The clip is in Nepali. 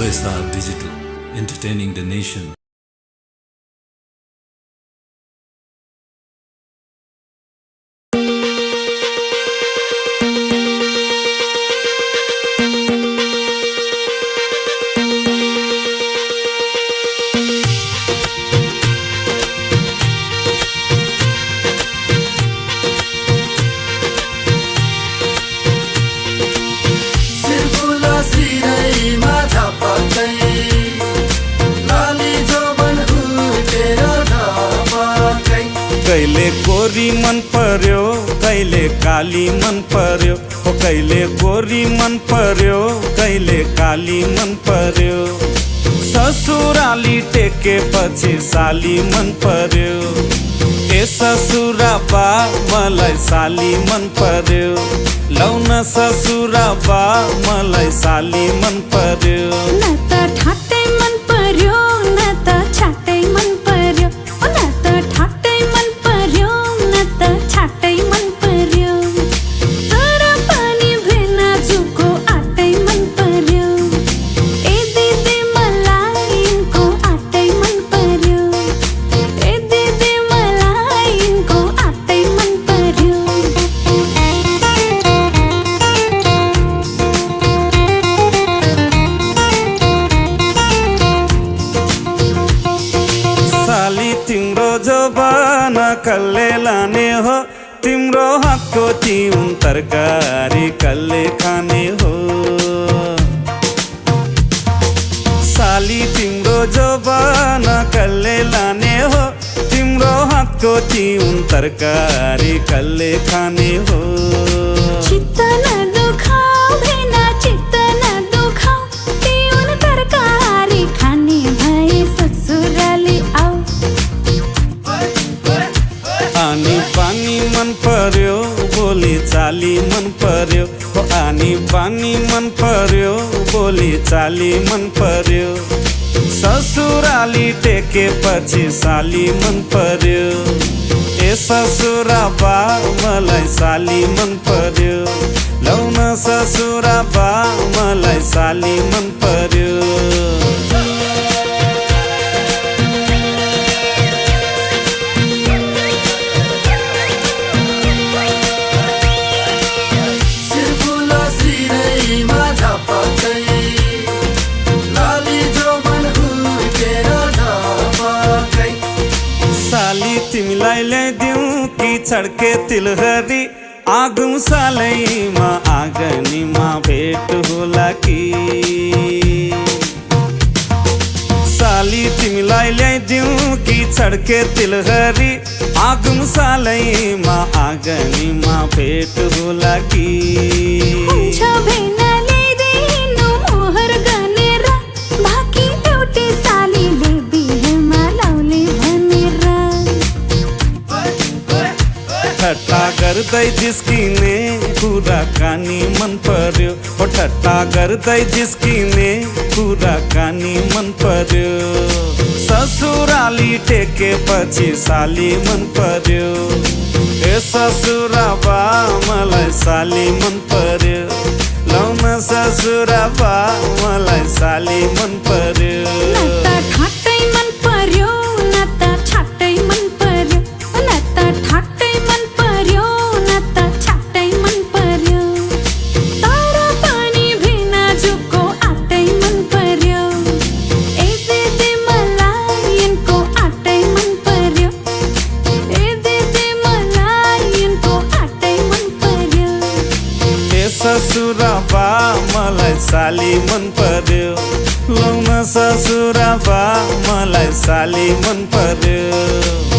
OSR Digital, entertaining the nation. कहिले गोरी मन पर्यो कहिले काली मन पर्यो हो कहिले गोरी मन पर्यो कहिले काली मन पर्यो ससुराली टेके पछि साली मन पर्यो ए ससुरा बा मलाई साली मन पर्यो लौन ससुरा बा मलाई साली मन पर्यो न त ठाट्टै मन पर्यो न त छाट्टै मन पर्यो न त ठाट्टै मन पर्यो न त छाट्टै मन पर्यो तर पनि भेना जुको आटै मन पर्यो ए दिदी मलाई यिनको आटै मन पर्यो ए दिदी मलाई यिनको आटै मन पर्यो साली तिम्रो जबाना कल्ले लाने हो तिम्रो हातको तिउन तरकारी कल्ले खाने हो साली तिम्रो जबाना कल्ले लाने हो तिम्रो हातको तिउन तरकारी कल्ले खाने हो चित्त न दुखाऊ भेना चित्त न दुखाऊ तिउन तरकारी खाने भए ससुराली आऊ आनी पानी मन पर्यो बोली चाली मन पर्यो हो आनी पानी मन पर्यो बोली चाली मन पर्यो ससुराली टेके पछि साली मन पर्यो ए ससुरा बा मलाई साली मन पर्यो लौन ससुरा बा मलाई साली मन पर्यो साली तिमीलाई ल्याइदिउँ कि छड्के तिलहरी आगौँ सालैमा आँगनीमा भेट होला कि साली तिमीलाई ल्याइदिउँ कि छड्के तिलहरी आगौँ सालैमा आँगनीमा भेट होला कि हुन्छ भेना ल्याइदिनु मोहर गनेर बाँकी एउटै सालीले बिहेमा लाउले भनेर ठट्टा गर्दै जिस्किने कुराकानी मन पर्यो हो ठट्टा गर्दै जिस्किने कुराकानी मन पर्यो ससुराली टेके पछि साली मन पर्यो ए ससुरा बा मलाई साली मन पर्यो लौन ससुरा बा मलाई साली मन पर्यो न त ठाट्टै मन पर्यो न त छाट्टै मन पर्यो न त ठाट्टै मन पर्यो न त छाट्टै मन पर्यो तर पनि भेना जुको आटै मन पर्यो ए दिदी मलाई यिनको आटै मन पर्यो ए दिदी मलाई यिनको आटै मन पर्यो ए ससुरा बा मलाई साली मन पर्यो लौन ससुरा बा मलाई साली मन पर्यो